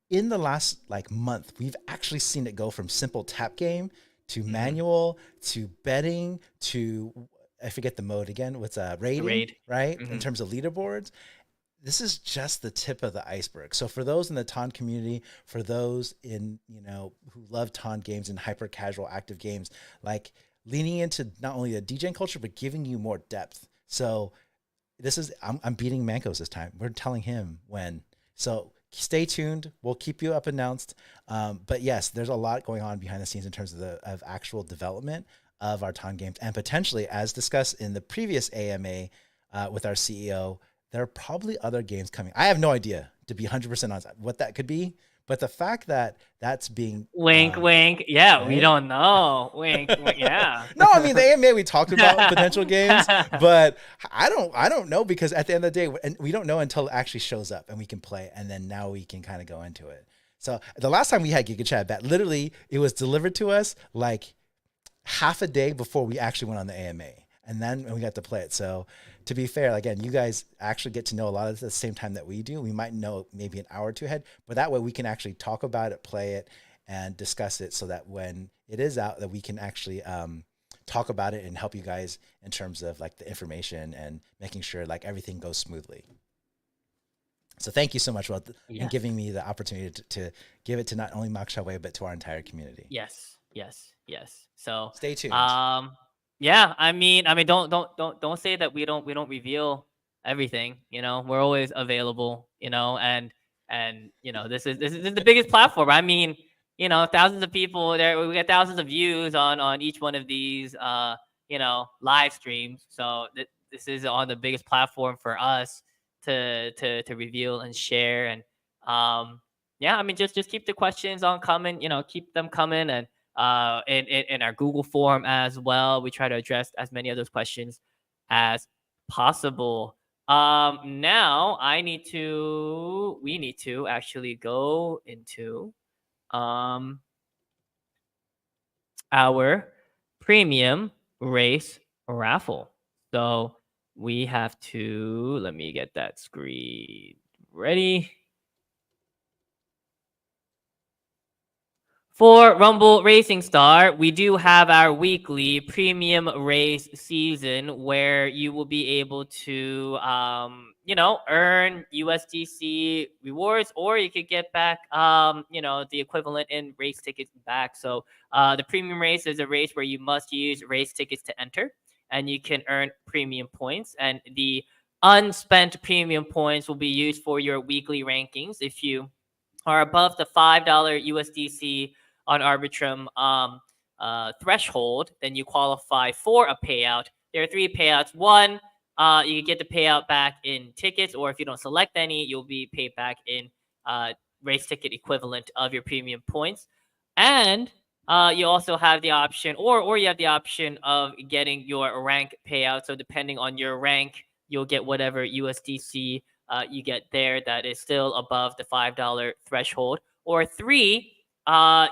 in the last like month, we've actually seen it go from simple tap game to manual to betting to, I forget the mode again. What's rating, raid. right? In terms of leaderboards. This is just the tip of the iceberg. So for those in the TON community, for those in, who love TON games and hyper casual active games, like leaning into not only the DJing culture, but giving you more depth. So this is, I'm beating Mancos this time. We're telling him when. So stay tuned. We'll keep you up announced. But yes, there's a lot going on behind the scenes in terms of actual development of our TON games. And potentially, as discussed in the previous AMA with our CEO, there are probably other games coming. I have no idea, to be 100% honest, what that could be. But the fact that that's being wink, wink. Yeah, right? we don't know. Wink, wink. Yeah. No, I mean the AMA we talked about potential games, but I don't know, because at the end of the day, and we don't know until it actually shows up and we can play, and then now we can kind of go into it. So the last time we had Giga Chat Bat, literally it was delivered to us like half a day before we actually went on the AMA, and then we got to play it. So to be fair, again, you guys actually get to know a lot of it at the same time that we do. We might know maybe an hour or two ahead, but that way we can actually talk about it, play it, and discuss it, so that when it is out, that we can actually talk about it and help you guys in terms of like the information and making sure like everything goes smoothly. So thank you so much, Will, and giving me the opportunity to give it to not only Mock Xiao Wei, but to our entire community. Yes. So stay tuned. Yeah, I mean, don't say that we don't reveal everything. We're always available. And this is the biggest platform. I mean, thousands of people there. We get thousands of views on each one of these live streams. So this is on the biggest platform for us to reveal and share. And yeah, I mean, just keep the questions on coming. Keep them coming. And in our Google form as well, we try to address as many of those questions as possible. Now we need to actually go into our Premium Race Raffle. So we have to, let me get that screen ready. For Rumble Racing Star, we do have our weekly premium race season where you will be able to, earn USDC rewards, or you could get back, the equivalent in race tickets back. So the premium race is a race where you must use race tickets to enter, and you can earn premium points. And the unspent premium points will be used for your weekly rankings. If you are above the $5 USDC on Arbitrum threshold, then you qualify for a payout. There are 3 payouts. One, you get the payout back in tickets, or if you don't select any, you'll be paid back in race ticket equivalent of your premium points. And you also have the option, or you have the option of getting your rank payout. So depending on your rank, you'll get whatever USDC you get there that is still above the $5 threshold. Or 3,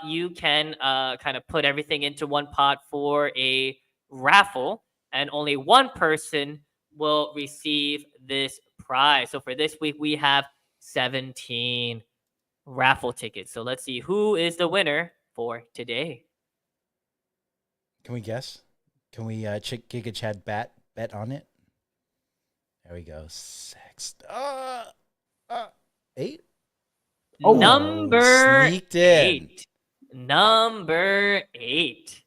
you can kind of put everything into one pot for a raffle, and only one person will receive this prize. So for this week, we have 17 raffle tickets. So let's see who is the winner for today. Can we guess? Can we Giga Chad bet on it? There we go. 6. 8. Oh, Number sneaked in. 8. Number 8.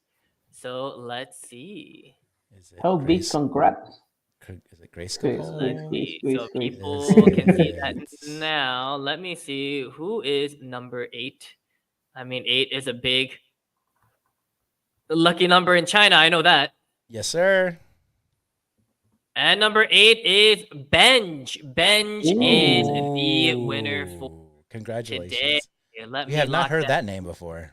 So let's see. Is it how big Grace? congrats. Is it Grayskull? Let's see. So Grace. people Is can see that it- now. Let me see who is number 8. I mean, 8 is a big lucky number in China. I know that. Yes, sir. And number 8 is Benj. Benj is the winner for Ooh, congratulations. today. Let We me have not lock heard that name before.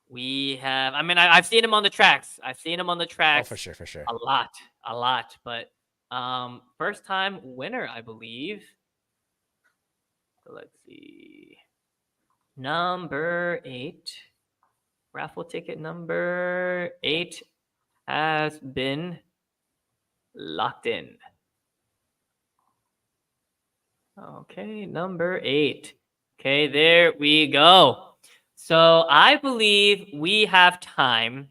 We have. I mean, I've seen him on the tracks. I've seen him on the Oh, tracks for sure, for sure. a lot. But first time winner, I believe. So let's see. Number 8. Raffle ticket number 8 has been locked in. Okay, number 8. Okay, there we go. So I believe we have time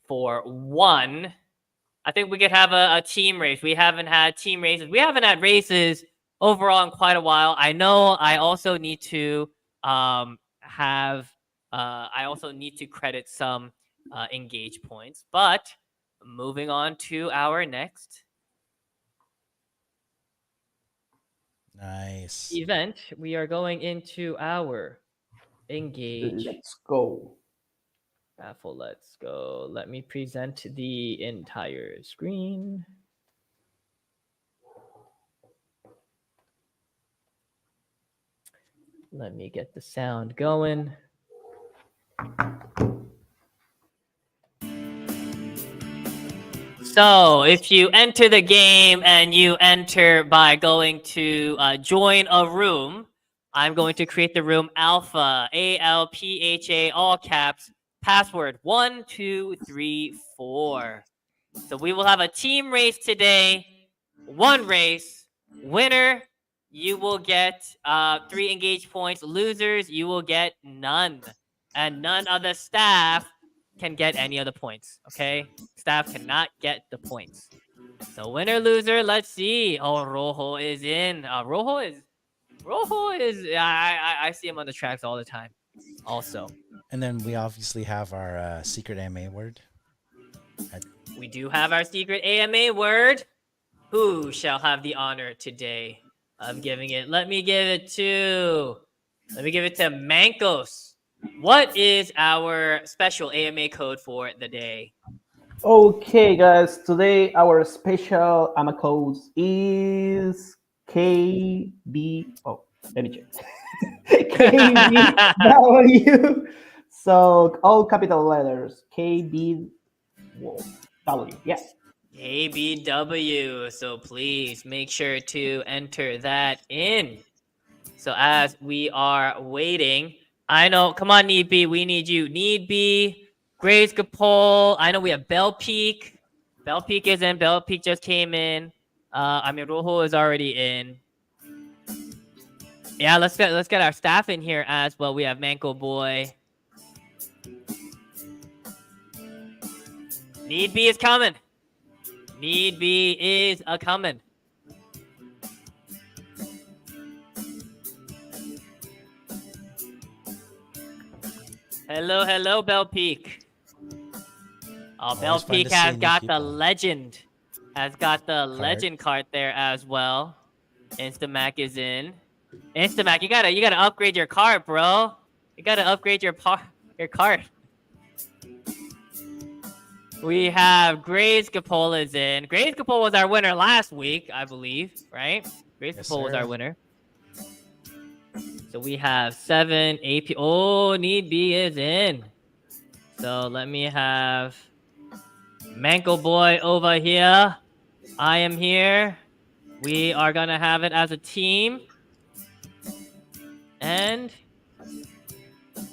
for one. I think we could have a team race. We haven't had team races. We haven't had races overall in quite a while. I know I also need to I also need to credit some engage points. But moving on to our next Nice. event, we are going into our engage Let's go. raffle. Let's go. Let me present the entire screen. Let me get the sound going. So if you enter the game and you enter by going to join a room, I'm going to create the room Alpha, ALPHA, all caps, password 1234. So we will have a team race today, one race. Winner, you will get 3 engage points. Losers, you will get none. And none of the staff can get any of the points, okay? Staff cannot get the points. So winner, loser, let's see. Oh, Rojo is in. Rojo is, I see him on the tracks all the time also. And then we obviously have our secret AMA word. We do have our secret AMA word. Who shall have the honor today of giving it? Let me give it to Mancos. What is our special AMA code for the day? Okay, guys. Today our special AMA code is KB. Oh, let me check. KBW. So all capital letters. KBW. Yeah. KBW. So please make sure to enter that in. So as we are waiting, I know, come on, Need B, we need you. Need B, Grace Capole. I know we have Bell Peak. Bell Peak is in. Bell Peak just came in. I mean, Rojo is already in. Yeah, let's get our staff in here as well. We have Manco Boy. Need B is coming. Need B is a coming. Hello, Bell Peak. Oh, Bell Always fun Peak to has see got new the people. legend. Has got the Card. legend card there as well. Instamac is in. Instamac, you gotta upgrade your card, bro. You gotta upgrade your card. We have Grace Capola is in. Grace Capola was our winner last week, I believe, right? Grace Yes, Capola was sir. our winner. So we have 7 AP. Oh, Need B is in. So let me have Manco Boy over here. I am here. We are gonna have it as a team. And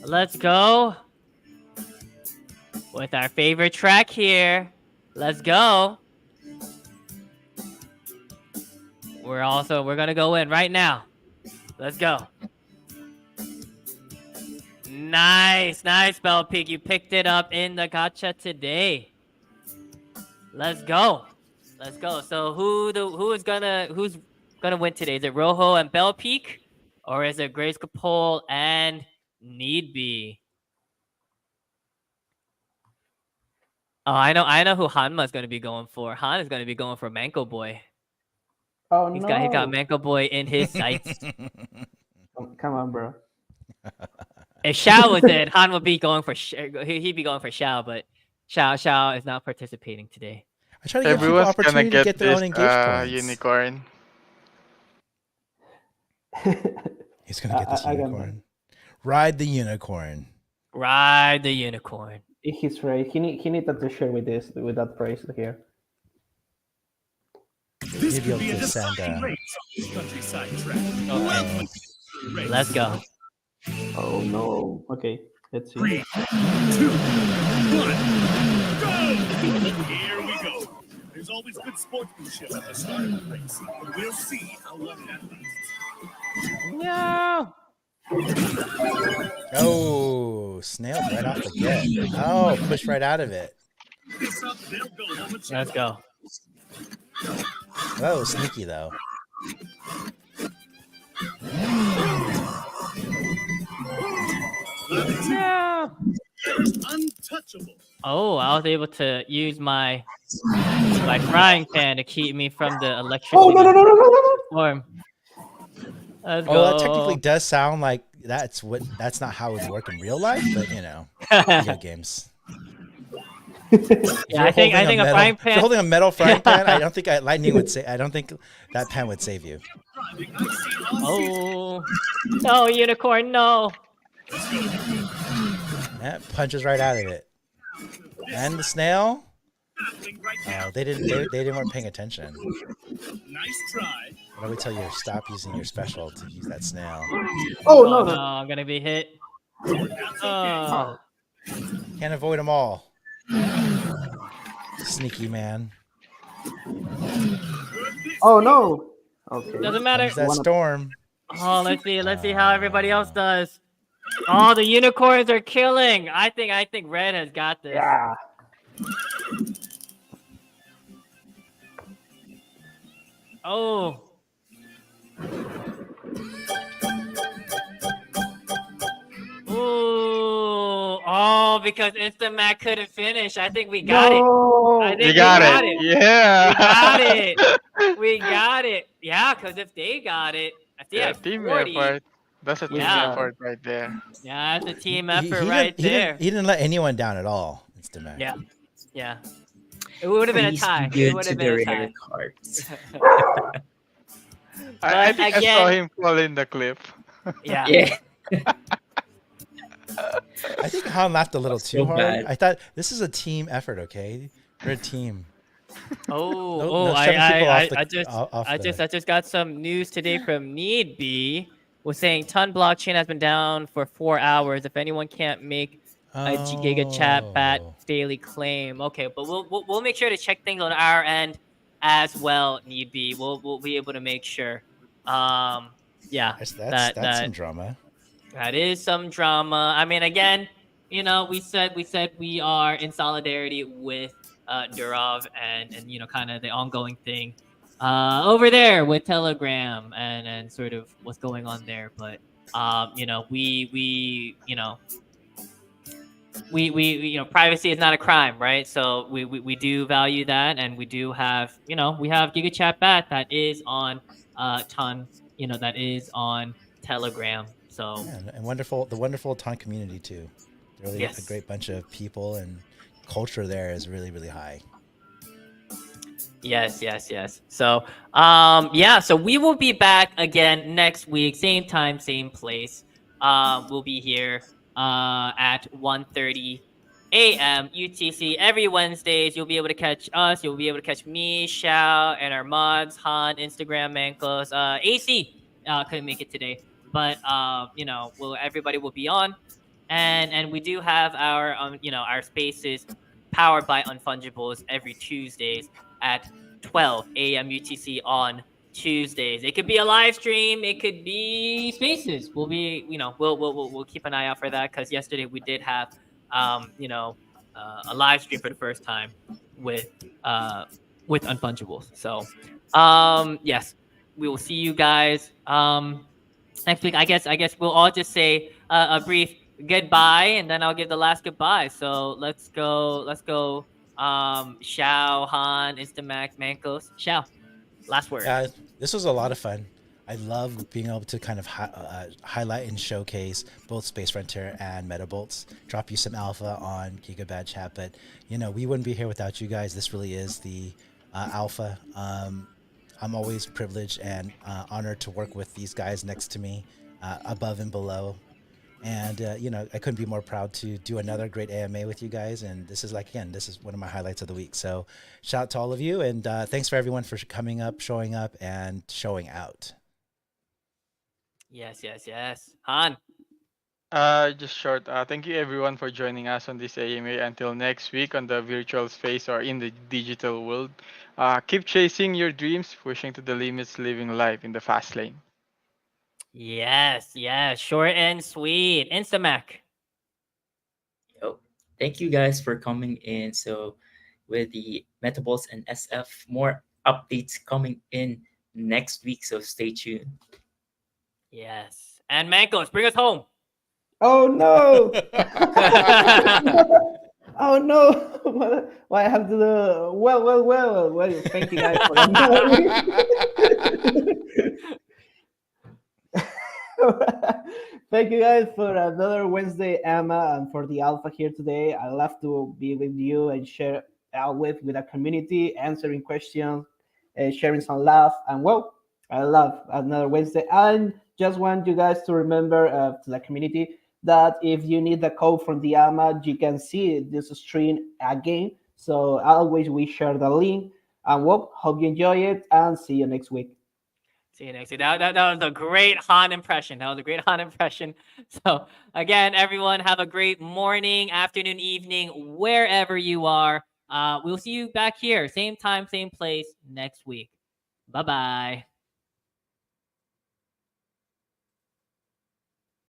let's go with our favorite track here. Let's go. We're gonna go in right now. Let's go. Nice, Bell Pig. You picked it up in the gacha today. Let's go. So who's gonna win today? Is it Rojo and Bell Peak, or is it Grace Capole and Need Be? Oh, I know who Hanma's gonna be going for. Han is gonna be going for Manco Boy. Oh He no. got Manco Boy in his sights. Come on, bro. If Xiao was in, Han would be going for he'd be going for Xiao, but Xiao is not participating today. I try to give people Everyone's gonna opportunity to get get their this own engaged coins. unicorn. He's gonna get this I got unicorn. Ride the unicorn. Ride the unicorn. He's right. He needed to share with that phrase here. Maybe you'll just send. Let's go. Oh no. Okay, let's see. 3, 2, 1, go! Here we go. There's always good sportsmanship at the start of the race, but we'll see how long that lasts. No. Oh, snailed right off the get. Oh, pushed right out of it. This up, they'll go home and Let's go. That was sneaky though. No. untouchable. Oh, I was able to use my frying pan to keep me from the electricity. Oh no. Storm. Let's Oh, go. that technically does sound like that's not how it would work in real life, but video games. Yeah, I think a frying If you're pan. holding a metal frying pan, I don't think lightning would say. I don't think that pan would save you. Oh no, unicorn, no. That punches right out of it. And the snail. Oh, they weren't paying attention. Nice try. Why don't we tell you to stop using your special to use that snail? Oh Oh no. no, I'm gonna be hit. Oh. Can't avoid them all. Sneaky man. Oh no. Okay. Doesn't matter. Comes that storm. Oh, let's see how everybody else does. Oh, the unicorns are killing. I think Red has got this. Yeah. Oh. Ooh. Oh, because Instamac couldn't finish. I think we got it. I think You we got it. Yeah. We got it. We got it. Yeah, because if they got it, if they Yeah, had team 40, effort. That's a team Yeah. effort right there. yeah, that's a team He- effort he right didn't, there. He didn't let anyone down at all. Instamac. Yeah. Yeah. It would have been a Please tie. be It good would to have the been a rare tie. cards. I But think I saw again- him fall in the cliff. Yeah. Yeah. I think Han laughed a little too So hard. bad. I thought this is a team effort. Okay, we're a team. Oh, no shoving people off the- I off just got some news today from Need Be was saying Ton blockchain has been down for 4 hours. If anyone can't make a Giga Chat Bat Oh. daily claim, okay, but we'll make sure to check things on our end as well. Need Be, we'll be able to make sure. Yeah, That's some drama. that is some drama. I mean, again, we said we are in solidarity with Durov and kind of the ongoing thing over there with Telegram and sort of what's going on there. But we privacy is not a crime, right? So we do value that, and we do have we have Giga Chat Bat that is on Ton, that is on Telegram. So Yeah, and the wonderful Ton community too. Really Yes. a great bunch of people, and culture there is really, really high. yes. So so we will be back again next week, same time, same place. We'll be here at 1:30 a.m. UTC every Wednesdays. You'll be able to catch us. You'll be able to catch me, Xiao, and our mods, Han, Instagram, Mancos. AC couldn't make it today, but everybody will be on, and we do have our our spaces powered by Unfungibles every Tuesdays at 12 a.m. UTC on Tuesdays. It could be a live stream. It could be spaces. We'll be, we'll keep an eye out for that, because yesterday we did have, a live stream for the first time with Unfungibles. So, yes, we will see you guys next week. I guess we'll all just say a brief goodbye, and then I'll give the last goodbye. So let's go. Xiao, Han, Instamac, Mancos. Xiao, last word. This was a lot of fun. I love being able to kind of highlight and showcase both Space Frontier and Metabolts. Drop you some alpha on Gigabad Chat, but we wouldn't be here without you guys. This really is the alpha. I'm always privileged and honored to work with these guys next to me, above and below. And I couldn't be more proud to do another great AMA with you guys. And this is this is one of my highlights of the week. So shout out to all of you, and thanks for everyone for coming up, showing up, and showing out. Yes. Han. Just short. Thank you everyone for joining us on this AMA. Until next week on the virtual space or in the digital world. Keep chasing your dreams, pushing to the limits, living life in the fast lane. Yes. Short and sweet. Instamac. Yo, thank you guys for coming in. So with the Metabolts and SF, more updates coming in next week. So stay tuned. Yes. And Mancos, bring us home. Oh no! Oh no! What I have to do? Well. Thank you guys for Thank you guys for another Wednesday, Emma, and for the Alpha here today. I love to be with you and share out with our community, answering questions, sharing some laugh, and well, I love another Wednesday. And just want you guys to remember to the community that if you need the code from the AMA, you can see this stream again. So always we share the link. And well, hope you enjoy it and see you next week. See you next week. That was a great Han impression. So again, everyone, have a great morning, afternoon, evening, wherever you are. We'll see you back here, same time, same place next week. Bye-bye.